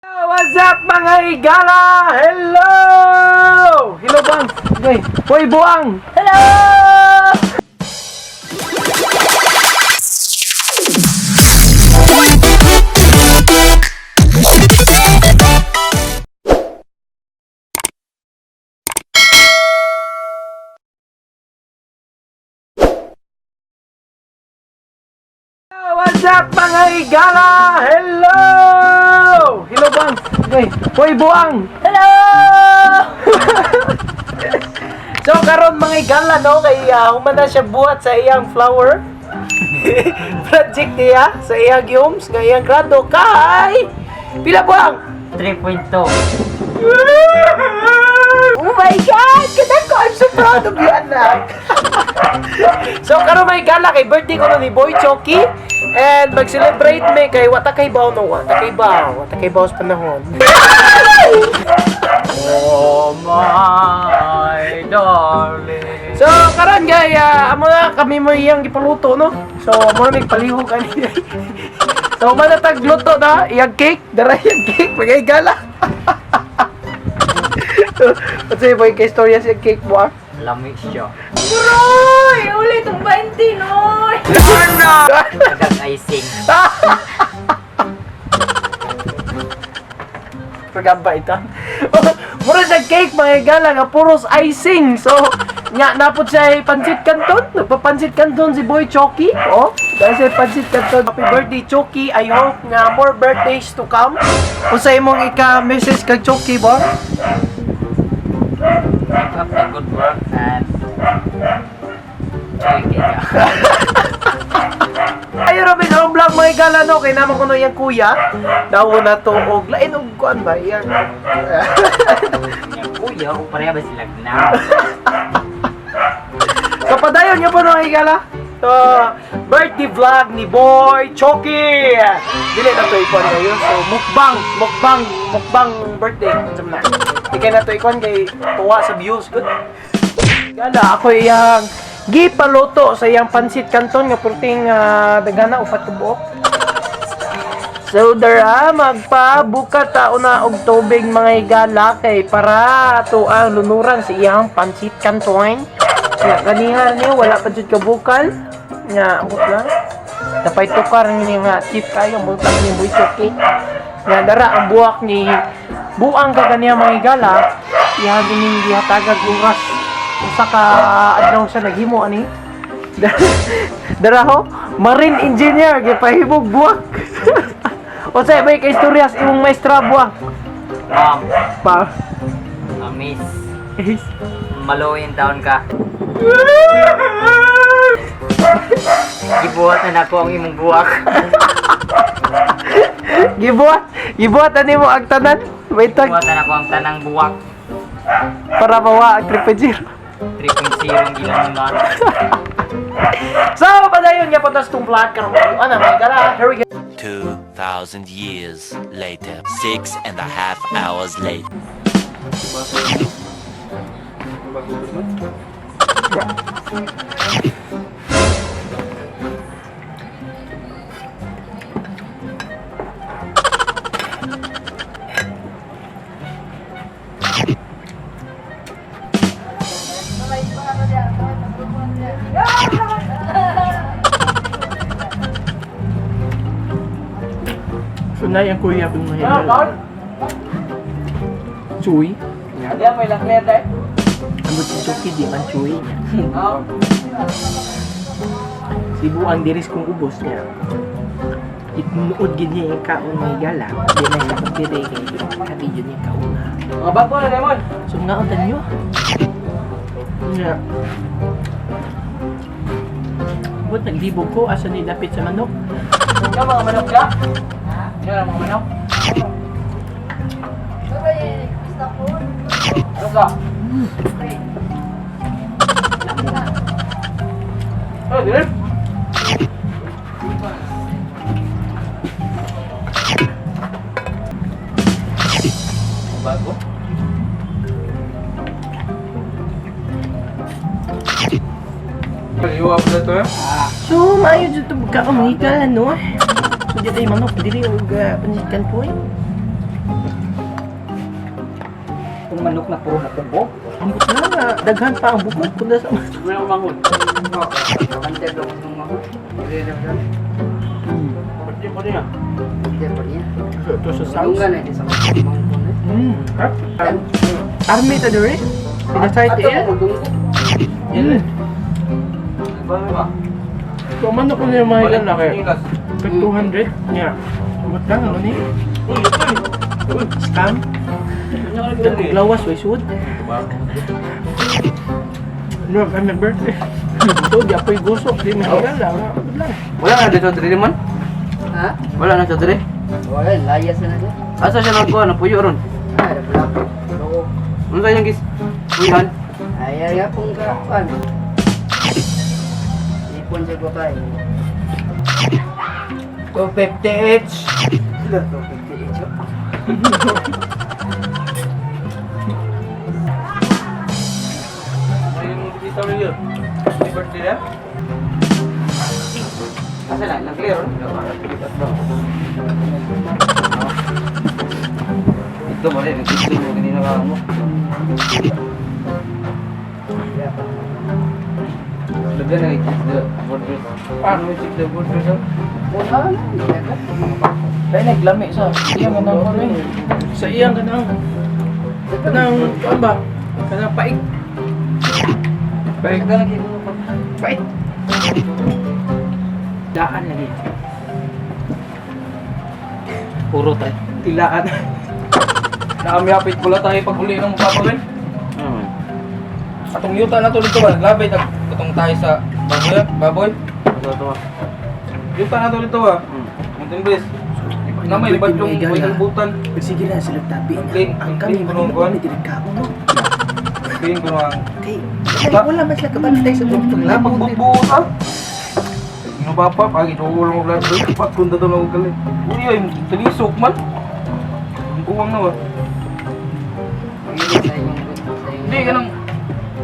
What's up mga higala? Hello! Hello bang? Okay. Hoy buang! Hello! What's up mga higala? Hello! Hello bang? Okay. Hoy buang! Hello! So karon mga higala no kay humana siya buhat sa iyang flower project niya sa iyang homes nga iyang grado kay pila buang? 3.2. Oh my God! Kadako! I'm so proud of you, anak! So, karon may gala kay birthday ko no ni Boy Choki. And mag-celebrate me kay wata kay baw no. Wata kay baw sa panahon. Oh my darling. So, karon gay, amo na kami mo iyang gipaluto no. So, amo na nagpalihog ani. So, manatag luto na iyang cake, dara iyang cake, magay gala. Kasi boy kay storya sa cake mo ah. Lamig siya. Uy! Ulit ang 20, Noy! Dagang icing. Pagamba ito. Mura sa cake mga gala nga puros icing. So, nga napod siya pansit canton. Nagpapansit canton si Boy Choki. Oh, dahil siya pansit canton. Happy birthday Choki. I hope nga more birthdays to come. Kung sa imong ika-message kag Choki ba? Keep up the good work and joy ka. Ayun Robin, ang vlog mga gala no. Kaya naman ko no yung kuya. Dawo na to og lain og kuan ba? Yan. Yung kuya, kung pareha ba sila na? So padayon niyo po no mga gala. So, birthday vlog ni Boy Choki. Dili na to ikon kayo. So, mukbang birthday. Ano na? Di na to ikon kay tuwa sa views. Good. Gala, ako iyang gipaluto sa iyang pansit canton nga purting dagana upat ka buok. So, dara magpabuka tao na og tubig mga higala kay para to ang lunuran sa iyang pansit canton. Nga ganihan niyo wala pa jud kabukal. Nga abot lang. Tapay tukar ni nga tip kayo multag ni Boy Choki. Nga dara ang buwak ni buang ka kaniya mga higala. Iya gining gihatagag oras. Usa ka adlaw siya naghimo ani. Dara ho, marine engineer gipahibog buwak. O say may kay istoryas imong maestra buwak. Mom, Pa. miss, maluin taon ka. Gibuhat na nako ang imong buwak. Gibuhat ani mo ang tanan. Wait tag Gibuhat na nako ang tanang buwak. para mawa ang 3.0. 3.0 gilang naman. So, padayon nga po tas tong vlog karon. Ano, may gala. Here we go. 2,000 years later, 6.5 hours later. So, na yung kuya kong mahirap. Chuy. Hindi mo ilang clear tayo? Ambot si Choki, di man chuy. Si Buang diris kong ubos niya. Itnuod gid niya yung kaon ng gala. Di na siya pagtire kay kabidyo niya kaon na. Mga bago na, Lemon. So nga ang tanyo. Nga. But naglibog ko asa ni dapit sa manok. Ikaw mga manok ka? Ikaw mga manok? Ano ka? Oh, dire? Bago? Pag-iwap na to eh? So, maayo dyan ito magkakamuhigal, ano? So, dyan tayo manok, dili o pansikan po eh. manok na puro nakubog. Ambot na nga, daghan pa ang bukod. Kunda sa... May ang manghod. Oo. Kante daw ko ng manghod. Hindi daw yan. Pwede po niya. Hindi po niya. Ito sa sauce. Salungan na din sa manghod. Army ta diri? Pinasay ti Ato ko dunggo. Ba? Kumano ko niya mga ilan na kaya? 200? Yeah. Ba't lang ano ni? Scam? Dagkog lawas, way sud. No, I'm a birthday. So, di apoy gusok, di mahigal lang. Wala na dito diri man? Ha? Wala na dito diri? Wala, layas na dito. Asa siya nagkuha na puyo ron? Ah, wala po. Ano sa yung gis? Puyan? Ay, pong kapan. Ipon siya gabay. 250 each. 250 each. Yung dito rin yun. Happy birthday na? Asa lang, nag-clear ron? Ito mo rin, nag-clear mo kanina ka mo. Lagyan na i-check the border. Paano i-check the border? Wala na. Kaya naglami sa iyang kanang ano eh. Sa iyang kanang ano ba? Kanang paik. Balik ka lagi. Paik. Daan lagi. Puro tayo. Tilaan. Nakamyapit pula tayo pag uli ng papawin. Atong yuta na to dito ba? Labay atong tayo sa baboy. Ito. Yuta na to dito ba? Munting bes. Na may libat yung may butan. Sige na sila tabi. Clean, Ang kami clean, manila kuno, ko ni direkamo mo. Tingin ko na. Okay. Wala man sila kabantay sa bukong Wala magbubuo ta. Ano ba pa? Pag ituulong mo lang doon. Kapag kunda doon ako galit. Uy ay, talisok man. Ang buwang na ba? Hindi ka nang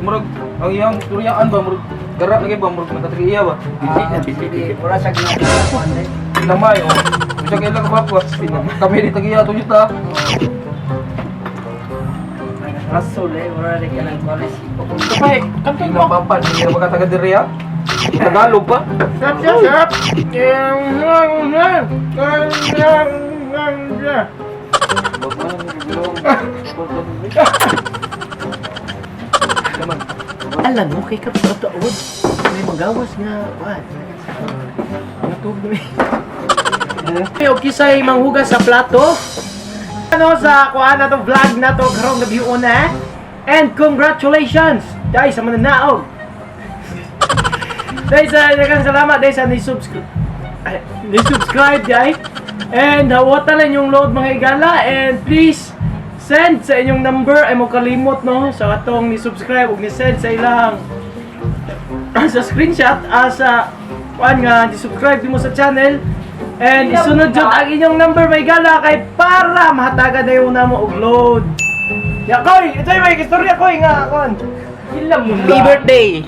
murag ang iyang turyaan ba murag garak lagi ba murag nakatriya ba? Pura sa ginagawa. Lamay oh. Bisa kaya lang kapwa. Kami di tagiya to yuta. Rasul eh, wala rin ka ng college. Kapay, kanto Tingnan mo. papan, hindi na baka taga diriya. Tagalog pa. Sap, sap, sap. Alam mo, kay kapataod. May magawas nga. What? Natubig. Okay, say manghugas sa plato. Ano sa kuha na to vlog na to karong gabi una. And congratulations dahil sa mananaog. Dahil sa daghang salamat dahil sa ni-subscribe dahil. And hawata lang yung load mga igala. And please send sa inyong number ay mo kalimot no sa atong ni-subscribe ug ni-send sa ilang sa screenshot sa kuan nga ni-subscribe mo sa channel. And isunod jud ang inyong number may gala kay para mahatagan na yung namo og load. Ya koy, ito yung may istorya koy nga kon. Ilang mo Happy birthday!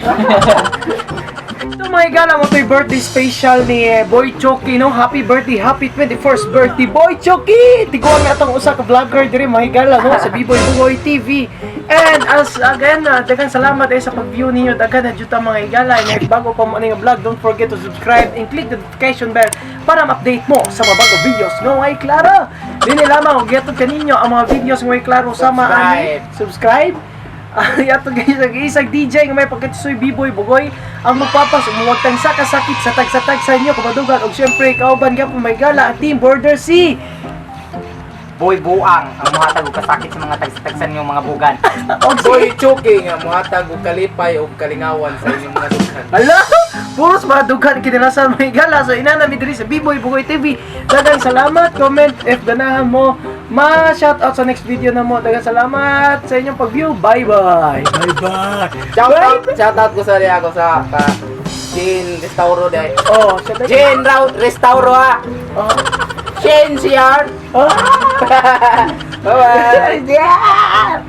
Ito mga gala mo to'y birthday special ni Boy Choki no. Happy birthday, happy 21st birthday Boy Choki. Tiguan nga atong usa ka vlogger diri mga gala no sa B-Boy Bugoy TV. And as again, daghang salamat sa pag-view ninyo. Daghan na jud ta mga igala. And bago pa mo nga vlog, don't forget to subscribe and click the notification bell para ma-update mo sa mga bagong videos no ay klaro. Dili lamang og yato kaninyo ang mga videos ng klaro sama ani. Subscribe. Yato guys, isang DJ nga may pagkatisoy B-Boy Bugoy ang magpapas umuwag tang sakasakit sa tag sa inyo kumadugan og syempre kauban gyapon may gala ang Team Border C. Boy Buang, ang muhatag og kasakit sa mga tagsa-tagsan yung mga bugan. Boy Choki nga muhatag og kalipay og kalingawan sa inyong mga dughan. Hala! Puros mga dughan kinalasan may gala. So inanami diri sa B-Boy Bugoy TV. Daghang salamat, comment if ganahan mo. Ma-shoutout sa next video na mo. Daghang salamat sa inyong pag-view. Bye-bye! Bye-bye! Shoutout ko sa rin ako sa Jane Restauro dahil. Oh, siya tayo. Jane Restauro ha! Oh. Shane CR! Oh. Bye-bye! Yeah!